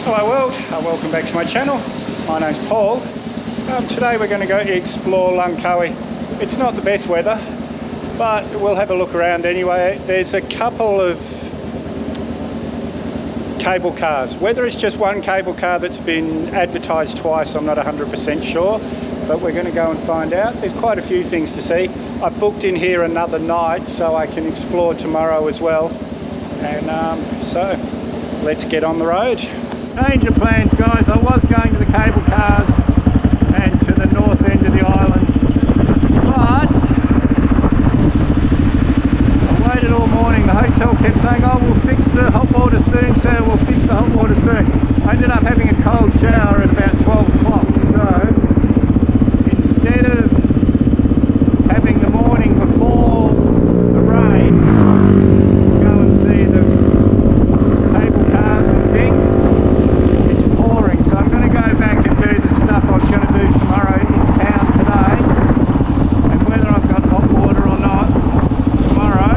Hello world, welcome back to my channel. My name's Paul. Today we're going to go explore Luncowie. It's not the best weather, but we'll have a look around anyway. There's a couple of cable cars. Whether it's just one cable car that's been advertised twice, I'm not 100% sure, but we're going to go and find out. There's quite a few things to see. I've booked in here another night so I can explore tomorrow as well. And so let's get on the road. Change of plans, guys. I was going to the cable cars and to the north end of the island, but I waited all morning. The hotel kept saying, oh, we'll fix the hot water soon, sir, we'll fix the hot water soon. I ended up having a cold shower at about 12 o'clock, so instead of having the morning before the rain, go and see the cable cars and things, it's pouring. So I'm going to go back and do the stuff I was going to do tomorrow in town today, and whether I've got hot water or not tomorrow,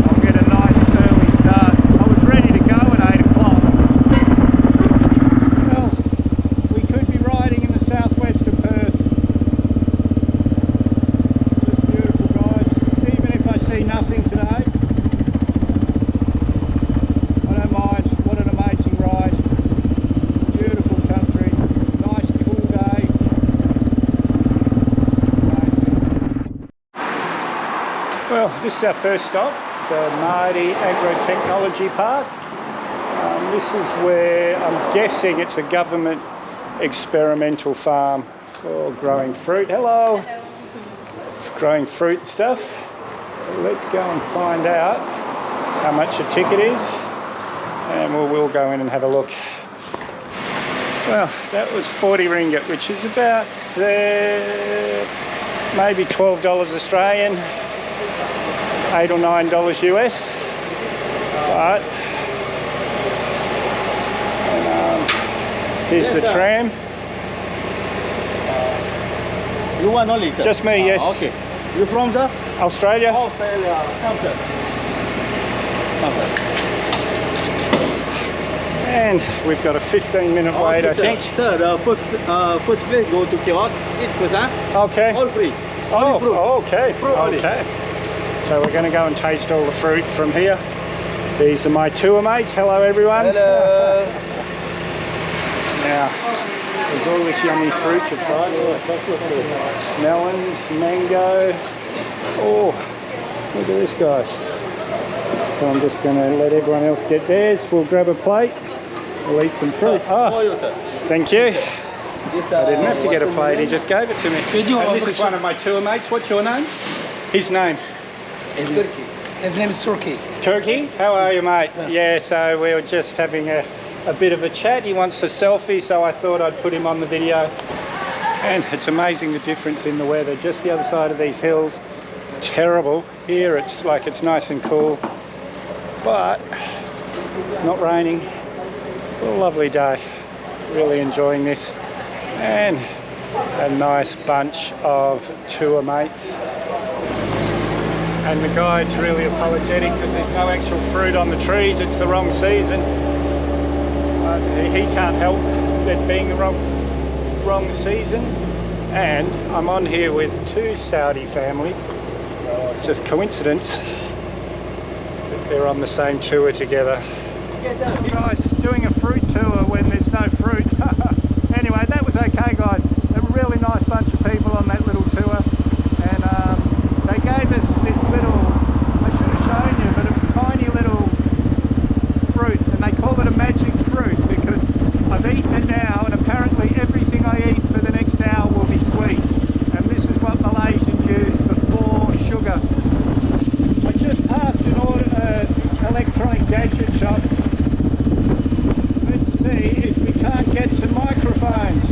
I'll get a nice early start. I was ready to go at 8 o'clock. Well, we could be riding in the southwest of Perth. Just beautiful, guys. Even if I see nothing today, I don't mind. What an amazing ride. Beautiful country. Nice cool day. Amazing. Well, this is our first stop, the Mardi Agro-Technology Park. This is where I'm guessing it's a government experimental farm for growing fruit. Hello. Growing fruit and stuff. Let's go and find out how much a ticket is, and we'll go in and have a look. Well, that was 40 ringgit, which is about maybe $12 Australian, $8 or $9 US. But here's the tram. You want only, sir? Just me, yes. Okay. You from, sir? Australia. Australia. And we've got a 15-minute wait, I think. Sir, first place go to kiosk. Eat first, huh? Okay. All free. Oh, okay. Fruit only. Okay. So we're going to go and taste all the fruit from here. These are my tour mates. Hello, everyone. Hello. Now, there's all this yummy fruit to try. Melons, mango. Oh, look at this, guys. So I'm just going to let everyone else get theirs. We'll grab a plate. We'll eat some fruit. Oh, thank you. I didn't have to get a plate. He just gave it to me. And this is one of my tour mates. What's your name? His name? Turkey. His name is Turkey. Turkey? How are you, mate? Yeah, so we were just having a bit of a chat. He wants a selfie, so I thought I'd put him on the video. And it's amazing the difference in the weather. Just the other side of these hills, terrible. Here it's like it's nice and cool, but it's not raining. A lovely day. Really enjoying this. And a nice bunch of tour mates. And the guide's really apologetic because there's no actual fruit on the trees. It's the wrong season. He can't help it being the wrong season. And I'm on here with two Saudi families. It's just coincidence that they're on the same tour together. Guys, doing a fruit tour when there's no fruit. Anyway, that was okay, guys. A really nice bunch of people on that little tour, and they gave us this little, I should have shown you, but a tiny little fruit, and they call it a magic fruit because I've eaten it now, and apparently everything I eat for the next hour will be sweet, and this is what Malaysians use before sugar. I just passed an electronic gadget shop. Let's see if we can't get some microphones.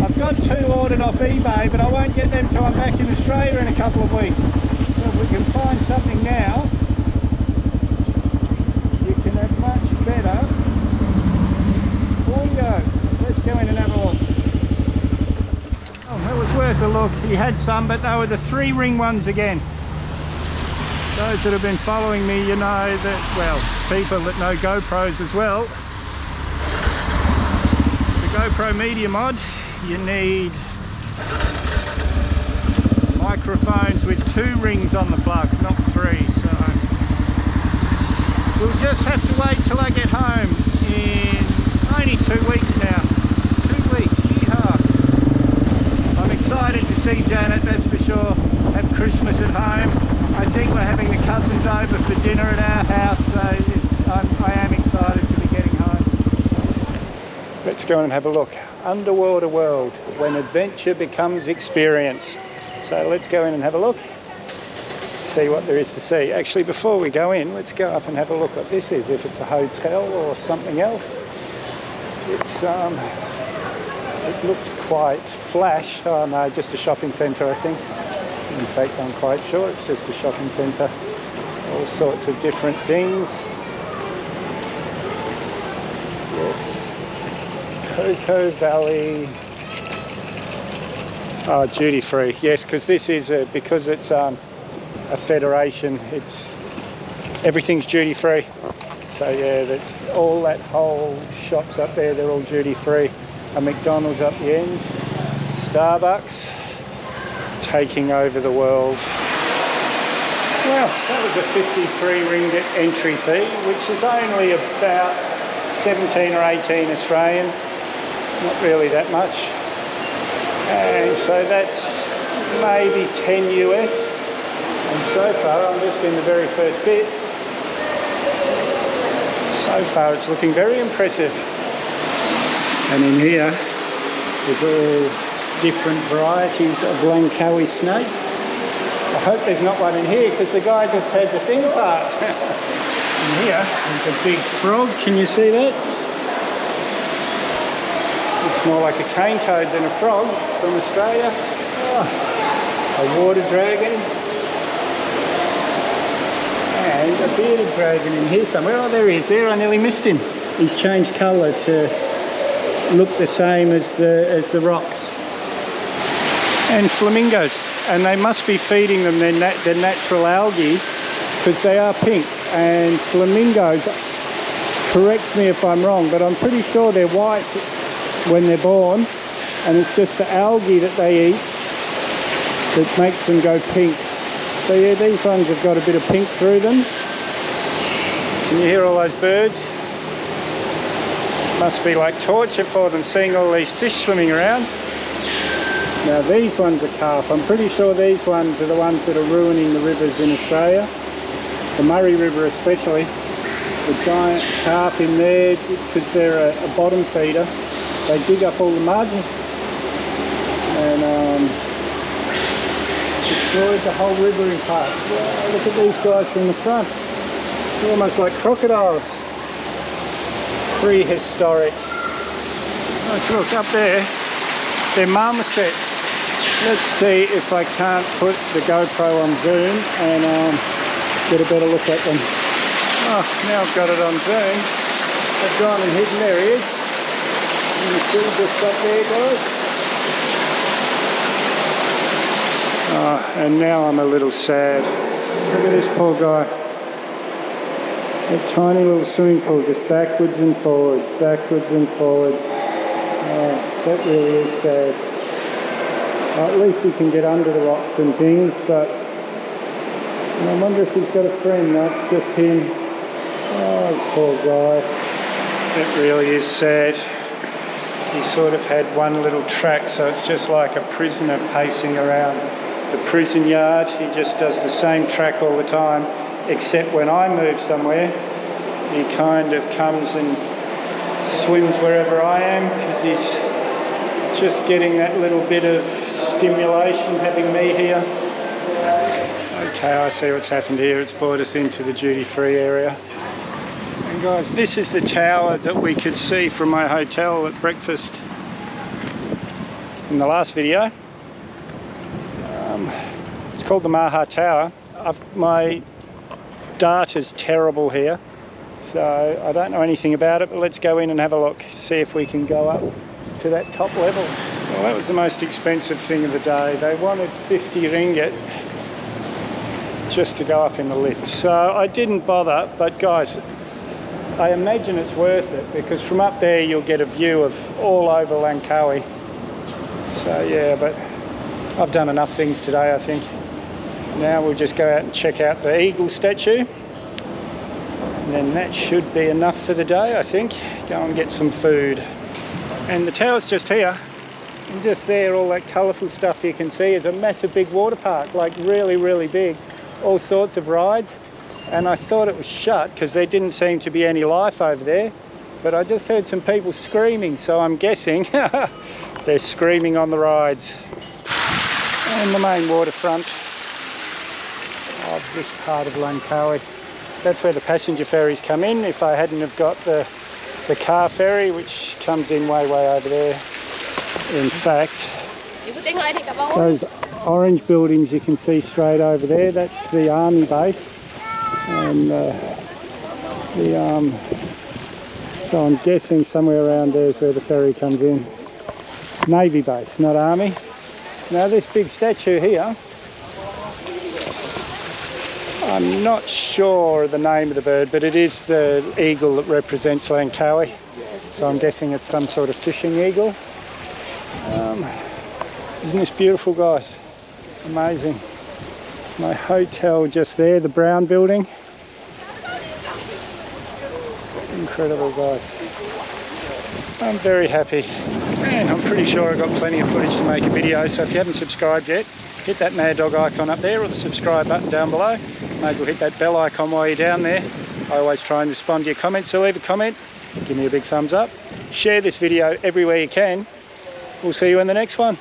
I've got two ordered off eBay, but I won't get them till I'm back in Australia in a couple of weeks. So if we can find something now, you can have much better audio. Let's go in and have a look. Oh, it was worth a look. He had some, but they were the 3-ring ones again. Those that have been following me, you know that, well, people that know GoPros as well, GoPro Media Mod, you need microphones with 2 rings on the plug, not 3. So we'll just have to wait till I get home in only 2 weeks now. 2 weeks, yeehaw. I'm excited to see Janet, that's for sure. Have Christmas at home. I think we're having the cousins over for dinner at our house, so I am excited to be getting home. Let's go and have a look. Underwater world, when adventure becomes experience. So let's go in and have a look, see what there is to see. Actually, before we go in, let's go up and have a look what this is, if it's a hotel or something else. It looks quite flash. Oh no, just a shopping centre, I think. In fact, I'm quite sure it's just a shopping centre. All sorts of different things. Yes. Coco Valley. Oh, duty free. Yes, because this is because it's a federation. Everything's duty free. So yeah, that's all that whole shops up there. They're all duty free. A McDonald's up the end. Starbucks. Taking over the world. Well, that was a 53 ringgit entry fee, which is only about 17 or 18 Australian. Not really that much. And so that's maybe 10 US. And so far, I'm just in the very first bit. So far, it's looking very impressive. And in here, there's all different varieties of Langkawi snakes. I hope there's not one in here because the guy just had the thing apart. In here, there's a big frog. Can you see that? Looks more like a cane toad than a frog from Australia. Oh, a water dragon. And a bearded dragon in here somewhere. Oh, there he is there. I nearly missed him. He's changed colour to look the same as the rocks. And flamingos, and they must be feeding them their natural algae because they are pink. And flamingos, correct me if I'm wrong, but I'm pretty sure they're white when they're born, and it's just the algae that they eat that makes them go pink. So yeah, these ones have got a bit of pink through them. Can you hear all those birds? Must be like torture for them seeing all these fish swimming around. Now these ones are carp. I'm pretty sure these ones are the ones that are ruining the rivers in Australia. The Murray River especially. The giant carp in there, because they're a bottom feeder, they dig up all the mud and destroys the whole river in parts. Wow, look at these guys from the front. They're almost like crocodiles. Prehistoric. Let's look up there. They're marmosets. Let's see if I can't put the GoPro on zoom and get a better look at them. Oh, now I've got it on zoom. They've gone and hidden. There he is. Can you see just up there, guys? Oh, and now I'm a little sad. Look at this poor guy. That tiny little swimming pool, just backwards and forwards, backwards and forwards. Oh, that really is sad. Well, at least he can get under the rocks and things, but I wonder if he's got a friend. No, it's just him. Oh, poor guy. It really is sad. He sort of had one little track, so it's just like a prisoner pacing around the prison yard. He just does the same track all the time, except when I move somewhere, he kind of comes and swims wherever I am, because he's just getting that little bit of stimulation having me here. Okay, I see what's happened here. It's brought us into the duty-free area. And guys, this is the tower that we could see from my hotel at breakfast in the last video. It's called the Maha Tower. My data's terrible here, so I don't know anything about it, but let's go in and have a look, see if we can go up to that top level. Well, that was the most expensive thing of the day. They wanted 50 ringgit just to go up in the lift, so I didn't bother. But guys, I imagine it's worth it because from up there you'll get a view of all over Langkawi. So yeah, but I've done enough things today, I think. Now we'll just go out and check out the eagle statue. And then that should be enough for the day, I think. Go and get some food. And the tower's just here. And just there, all that colourful stuff you can see is a massive big water park, like really, really big. All sorts of rides. And I thought it was shut because there didn't seem to be any life over there. But I just heard some people screaming, so I'm guessing they're screaming on the rides. And the main waterfront of this part of Langkawi. That's where the passenger ferries come in. If I hadn't have got the car ferry, which comes in way over there. In fact, those orange buildings you can see straight over there, that's the army base. And so I'm guessing somewhere around there is where the ferry comes in. Navy base, not army. Now this big statue here, I'm not sure the name of the bird, but it is the eagle that represents Langkawi. So I'm guessing it's some sort of fishing eagle. Isn't this beautiful, guys? Amazing. It's my hotel just there, the brown building. Incredible, guys. I'm very happy. And I'm pretty sure I've got plenty of footage to make a video, so if you haven't subscribed yet, hit that Mad Dog icon up there or the subscribe button down below. May as well hit that bell icon while you're down there. I always try and respond to your comments, so leave a comment, give me a big thumbs up. Share this video everywhere you can. We'll see you in the next one.